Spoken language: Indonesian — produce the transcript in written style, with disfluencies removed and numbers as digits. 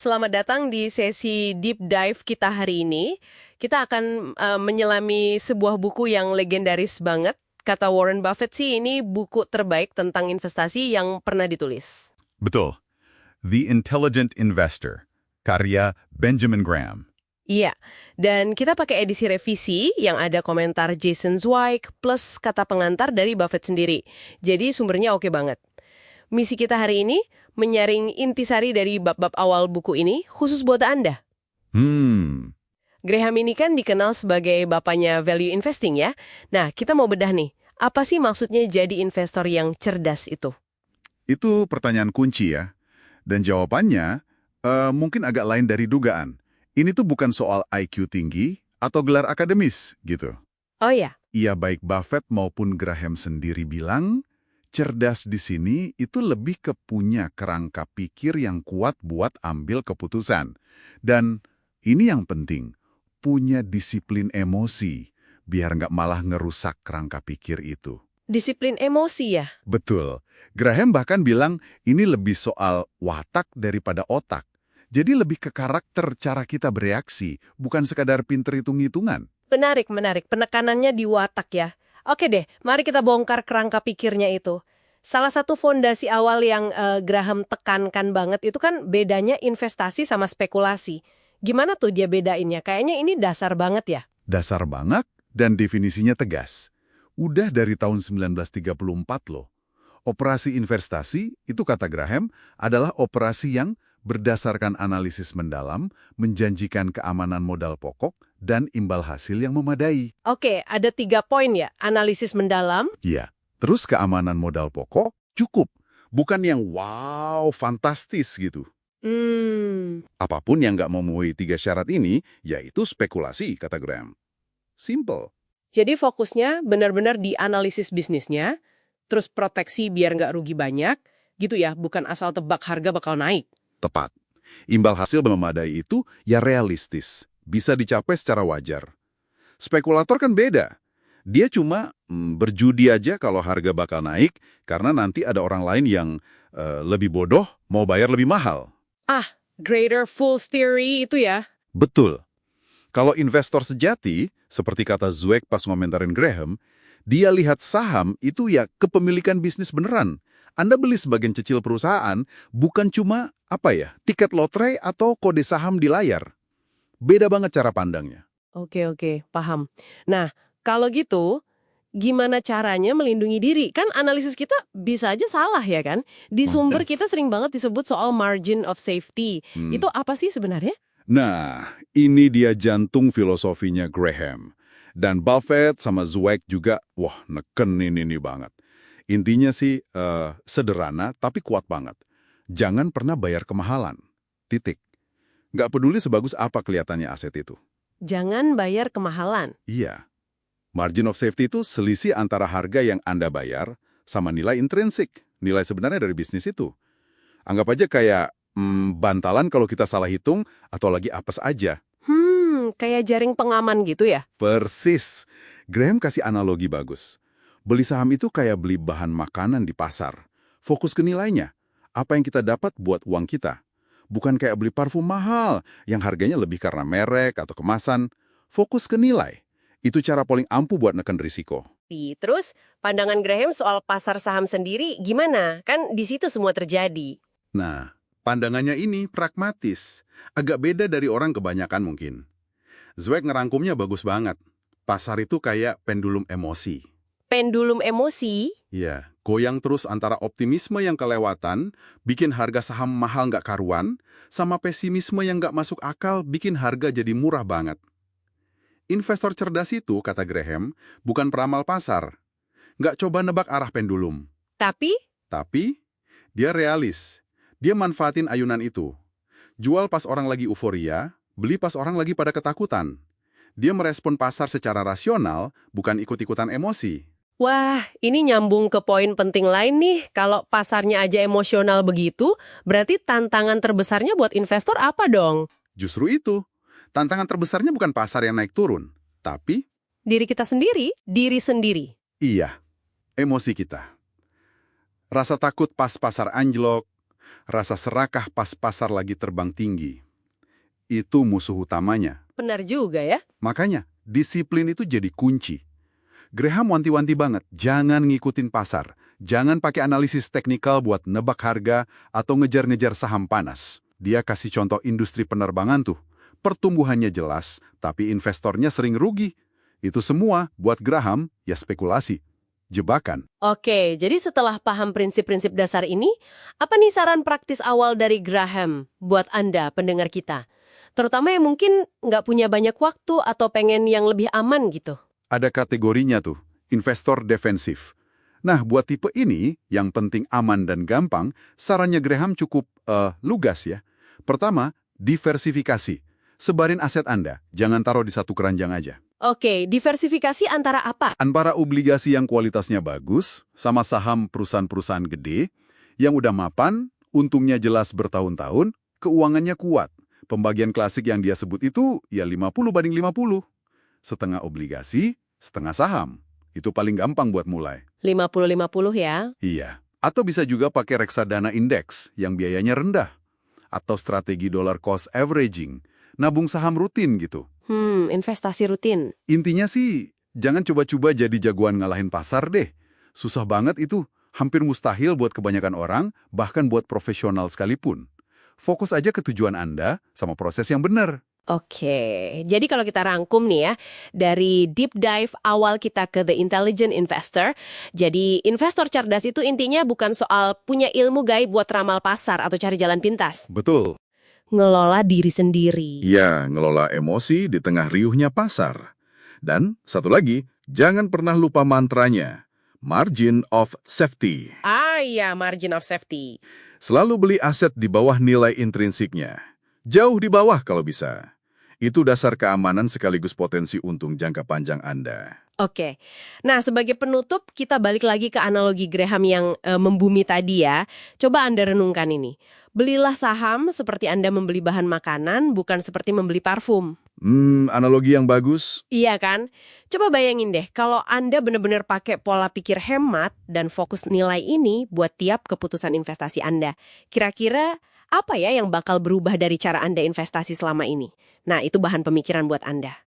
Selamat datang di sesi deep dive kita hari ini. Kita akan menyelami sebuah buku yang legendaris banget. Kata Warren Buffett sih ini buku terbaik tentang investasi yang pernah ditulis. Betul. The Intelligent Investor, karya Benjamin Graham. Iya, dan kita pakai edisi revisi yang ada komentar Jason Zweig plus kata pengantar dari Buffett sendiri. Jadi sumbernya oke banget. Misi kita hari ini menyaring intisari dari bab-bab awal buku ini khusus buat Anda. Graham ini kan dikenal sebagai bapaknya value investing ya. Nah, kita mau bedah nih, apa sih maksudnya jadi investor yang cerdas itu? Itu pertanyaan kunci ya. Dan jawabannya mungkin agak lain dari dugaan. Ini tuh bukan soal IQ tinggi atau gelar akademis gitu. Oh ya, Iya, baik Buffett maupun Graham sendiri bilang, cerdas di sini itu lebih ke punya kerangka pikir yang kuat buat ambil keputusan. Dan ini yang penting, punya disiplin emosi, biar nggak malah ngerusak kerangka pikir itu. disiplin emosi ya? Betul. Graham bahkan bilang ini lebih soal watak daripada otak. Jadi lebih ke karakter cara kita bereaksi, bukan sekadar pinter hitung-hitungan. Menarik. Penekanannya di watak ya. Oke deh, mari kita bongkar kerangka pikirnya itu. Salah satu fondasi awal yang Graham tekankan banget itu kan bedanya investasi sama spekulasi. Gimana tuh dia bedainnya? Kayaknya ini dasar banget ya. Dasar banget dan definisinya tegas. Udah dari tahun 1934 loh. Operasi investasi, itu kata Graham, adalah operasi yang berdasarkan analisis mendalam, menjanjikan keamanan modal pokok, dan imbal hasil yang memadai. Oke, ada 3 poin ya. Analisis mendalam, Ya, terus keamanan modal pokok cukup. Bukan yang wow, fantastis gitu. Apapun yang nggak memenuhi 3 syarat ini, yaitu spekulasi, kata Graham. Simple. jadi fokusnya benar-benar di analisis bisnisnya, terus proteksi biar nggak rugi banyak, gitu ya, bukan asal tebak harga bakal naik. Tepat. Imbal hasil memadai itu ya realistis, bisa dicapai secara wajar. Spekulator kan beda. Dia cuma berjudi aja kalau harga bakal naik karena nanti ada orang lain yang lebih bodoh mau bayar lebih mahal. Greater Fool's Theory itu ya. Betul. Kalau investor sejati, seperti kata Zweig pas ngomentarin Graham, dia lihat saham itu ya kepemilikan bisnis beneran. Anda beli sebagian cicil perusahaan, bukan cuma, tiket lotre atau kode saham di layar. Beda banget cara pandangnya. Oke, paham. Nah, kalau gitu, gimana caranya melindungi diri? Kan analisis kita bisa aja salah ya kan? Di sumber kita sering banget disebut soal margin of safety. Itu apa sih sebenarnya? Nah, ini dia jantung filosofinya Graham. Dan Buffett sama Zweig juga, nekenin ini banget. Intinya sih sederhana tapi kuat banget. Jangan pernah bayar kemahalan. Titik. Nggak peduli sebagus apa kelihatannya aset itu. Jangan bayar kemahalan. Iya. Margin of safety itu selisih antara harga yang Anda bayar sama nilai intrinsik, nilai sebenarnya dari bisnis itu. Anggap aja kayak bantalan kalau kita salah hitung atau lagi apes aja. Kayak jaring pengaman gitu ya? Persis. Graham kasih analogi bagus. Beli saham itu kayak beli bahan makanan di pasar. Fokus ke nilainya. Apa yang kita dapat buat uang kita. Bukan kayak beli parfum mahal yang harganya lebih karena merek atau kemasan. Fokus ke nilai. Itu cara paling ampuh buat neken risiko. Terus, pandangan Graham soal pasar saham sendiri gimana? Kan di situ semua terjadi. Nah, pandangannya ini pragmatis. Agak beda dari orang kebanyakan mungkin. Zweig ngerangkumnya bagus banget. Pasar itu kayak pendulum emosi. Pendulum emosi? Ya, goyang terus antara optimisme yang kelewatan, bikin harga saham mahal nggak karuan, sama pesimisme yang nggak masuk akal, bikin harga jadi murah banget. Investor cerdas itu, kata Graham, bukan peramal pasar. Nggak coba nebak arah pendulum. Tapi, dia realis. Dia manfaatin ayunan itu. Jual pas orang lagi euforia, beli pas orang lagi pada ketakutan. Dia merespon pasar secara rasional, bukan ikut-ikutan emosi. wah, ini nyambung ke poin penting lain nih. Kalau pasarnya aja emosional begitu, berarti tantangan terbesarnya buat investor apa dong? Justru itu. Tantangan terbesarnya bukan pasar yang naik turun, tapi Diri kita sendiri, diri sendiri. iya, emosi kita. Rasa takut pas pasar anjlok, Rasa serakah pas pasar lagi terbang tinggi. Itu musuh utamanya. Benar juga ya. Makanya, disiplin itu jadi kunci. Graham wanti-wanti banget, jangan ngikutin pasar. Jangan pakai analisis teknikal buat nebak harga atau ngejar-ngejar saham panas. Dia kasih contoh industri penerbangan tuh. Pertumbuhannya jelas, tapi investornya sering rugi. Itu semua buat Graham, ya spekulasi. Jebakan. Oke, jadi setelah paham prinsip-prinsip dasar ini, apa nih saran praktis awal dari Graham buat Anda, pendengar kita? Terutama yang mungkin nggak punya banyak waktu atau pengen yang lebih aman gitu. Ada kategorinya tuh, investor defensif. Nah, buat tipe ini, yang penting aman dan gampang, sarannya Graham cukup lugas ya. Pertama, diversifikasi. Sebarin aset Anda, jangan taruh di satu keranjang aja. Oke, diversifikasi antara apa? Antara obligasi yang kualitasnya bagus, sama saham perusahaan-perusahaan gede, yang udah mapan, untungnya jelas bertahun-tahun, keuangannya kuat. Pembagian klasik yang dia sebut itu, ya 50/50. Setengah obligasi, setengah saham. Itu paling gampang buat mulai. 50-50 ya? Iya. Atau bisa juga pakai reksadana indeks yang biayanya rendah. Atau strategi dollar cost averaging, nabung saham rutin gitu. Investasi rutin. Intinya sih, jangan coba-coba jadi jagoan ngalahin pasar deh. Susah banget itu, hampir mustahil buat kebanyakan orang, bahkan buat profesional sekalipun. Fokus aja ke tujuan Anda sama proses yang benar. Oke, jadi kalau kita rangkum nih ya, dari deep dive awal kita ke The Intelligent Investor, jadi investor cerdas itu intinya bukan soal punya ilmu gaib buat ramal pasar atau cari jalan pintas. Betul. Ngelola diri sendiri. Ya, ngelola emosi di tengah riuhnya pasar. Dan satu lagi, jangan pernah lupa mantranya, margin of safety. Ah iya, margin of safety. Selalu beli aset di bawah nilai intrinsiknya. Jauh di bawah kalau bisa. Itu dasar keamanan sekaligus potensi untung jangka panjang Anda. Oke, nah sebagai penutup kita balik lagi ke analogi Graham yang membumi tadi ya. Coba Anda renungkan ini. Belilah saham seperti Anda membeli bahan makanan, bukan seperti membeli parfum. Analogi yang bagus. Iya kan? Coba bayangin deh, kalau Anda benar-benar pakai pola pikir hemat dan fokus nilai ini buat tiap keputusan investasi Anda. Kira-kira apa ya yang bakal berubah dari cara Anda investasi selama ini? Nah, itu bahan pemikiran buat Anda.